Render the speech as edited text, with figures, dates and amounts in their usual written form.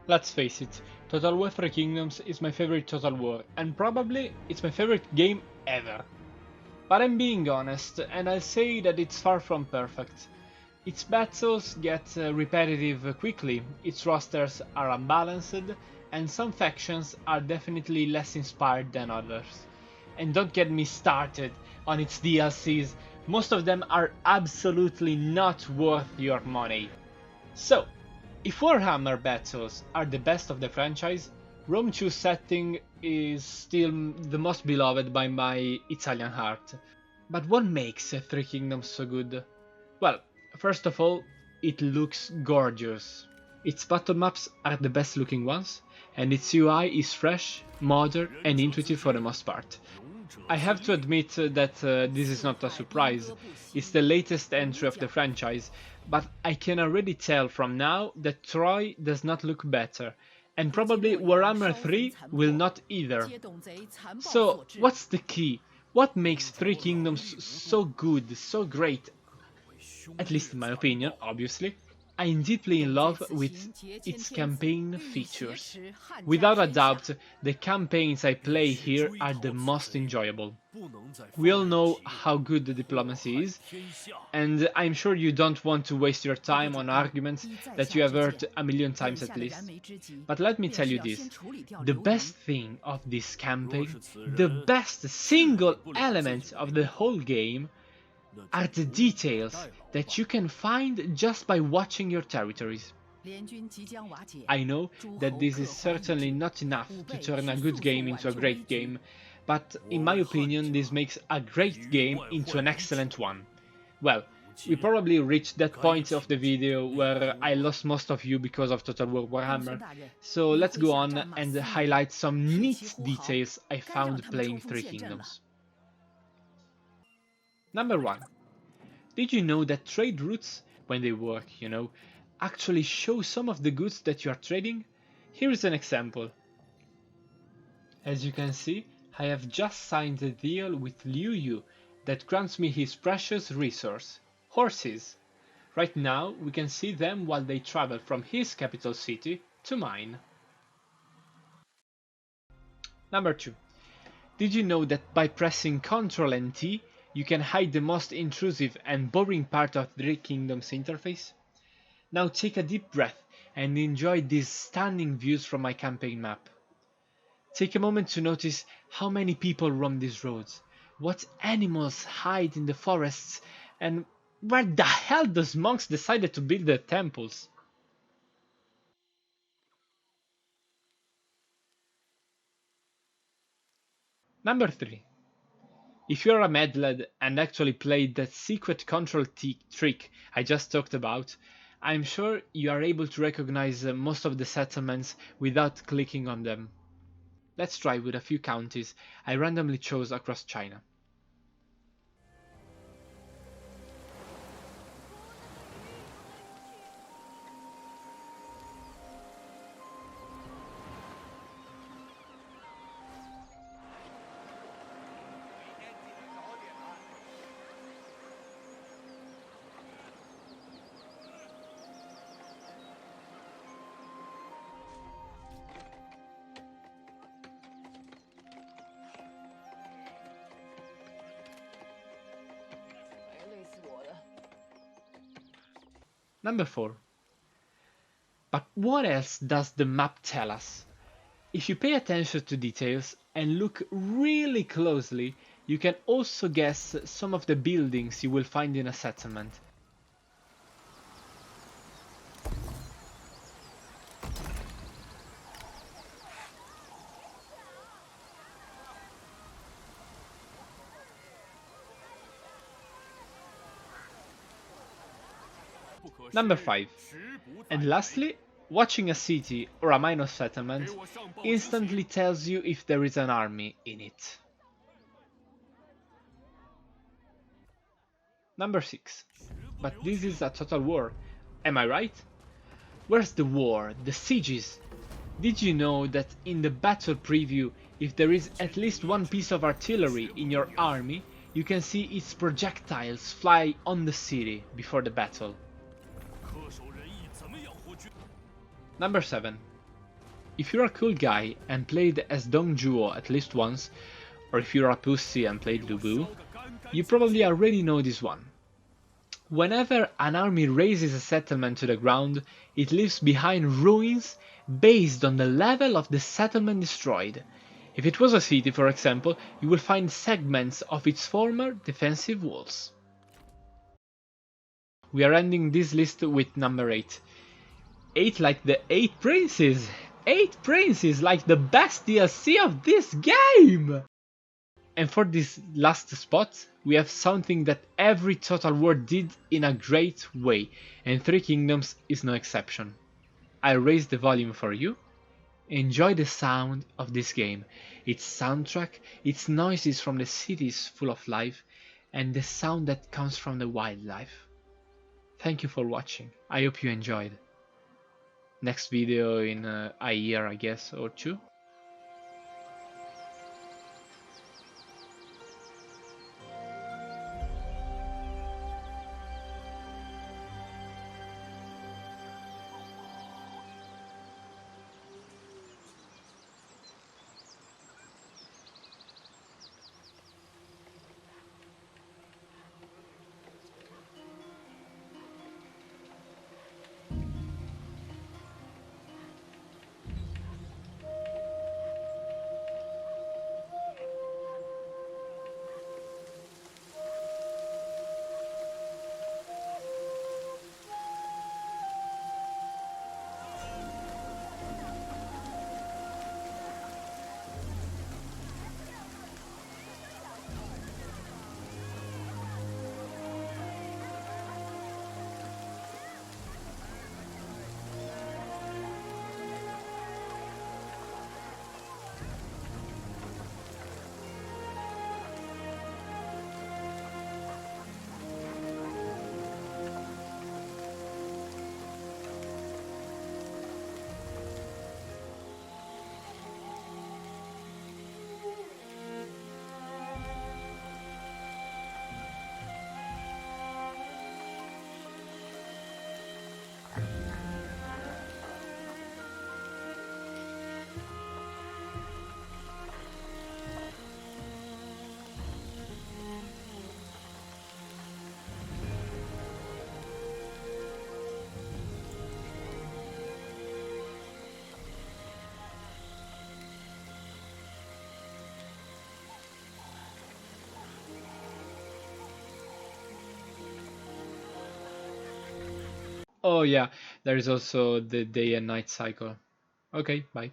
Let's face it, Total War 3 Kingdoms is my favorite Total War, and probably it's my favorite game ever. But I'm being honest, and I'll say that it's far from perfect. Its battles get repetitive quickly, its rosters are unbalanced, and some factions are definitely less inspired than others. And don't get me started on its DLCs, most of them are absolutely not worth your money. So, if Warhammer battles are the best of the franchise, Rome 2 setting is still the most beloved by my Italian heart. But what makes 3 Kingdoms so good? Well, first of all, it looks gorgeous. Its battle maps are the best looking ones, and its UI is fresh, modern and intuitive for the most part. I have to admit that this is not a surprise, it's the latest entry of the franchise, but I can already tell from now that Troy does not look better, and probably Warhammer 3 will not either. So, what's the key? What makes 3 Kingdoms so good, so great? At least in my opinion, obviously. I am deeply in love with its campaign features. Without a doubt, the campaigns I play here are the most enjoyable. We all know how good the diplomacy is, and I'm sure you don't want to waste your time on arguments that you have heard a million times at least. But let me tell you this, the best thing of this campaign, the best single element of the whole game, are the details that you can find just by watching your territories. I know that this is certainly not enough to turn a good game into a great game, but in my opinion this makes a great game into an excellent one. Well, we probably reached that point of the video where I lost most of you because of Total War Warhammer, so let's go on and highlight some neat details I found playing 3 Kingdoms. Number 1. Did you know that trade routes, when they work, actually show some of the goods that you are trading? Here is an example. As you can see, I have just signed a deal with Liu Yu that grants me his precious resource, horses. Right now, we can see them while they travel from his capital city to mine. Number 2. Did you know that by pressing Ctrl and T, you can hide the most intrusive and boring part of 3 Kingdoms interface? Now take a deep breath and enjoy these stunning views from my campaign map. Take a moment to notice how many people roam these roads, what animals hide in the forests, and where the hell those monks decided to build their temples. Number 3. If you're a mad lad and actually played that secret Ctrl-T trick I just talked about, I'm sure you are able to recognize most of the settlements without clicking on them. Let's try with a few counties I randomly chose across China. Number 4. But what else does the map tell us? If you pay attention to details and look really closely, you can also guess some of the buildings you will find in a settlement. Number 5. And lastly, watching a city or a minor settlement instantly tells you if there is an army in it. Number 6. But this is a total war, am I right? Where's the war, the sieges? Did you know that in the battle preview, if there is at least one piece of artillery in your army, you can see its projectiles fly on the city before the battle? Number 7. If you're a cool guy and played as Dongjuo at least once, or if you're a pussy and played Lubu, you probably already know this one. Whenever an army razes a settlement to the ground, it leaves behind ruins based on the level of the settlement destroyed. If it was a city, for example, you will find segments of its former defensive walls. We are ending this list with number 8. 8 like the 8 princes! 8 princes like the best DLC of this game! And for this last spot, we have something that every Total War did in a great way, and 3 Kingdoms is no exception. I raise the volume for you. Enjoy the sound of this game, its soundtrack, its noises from the cities full of life, and the sound that comes from the wildlife. Thank you for watching, I hope you enjoyed. Next video in a year, I guess, or two. Oh yeah, there is also the day and night cycle. Okay, bye.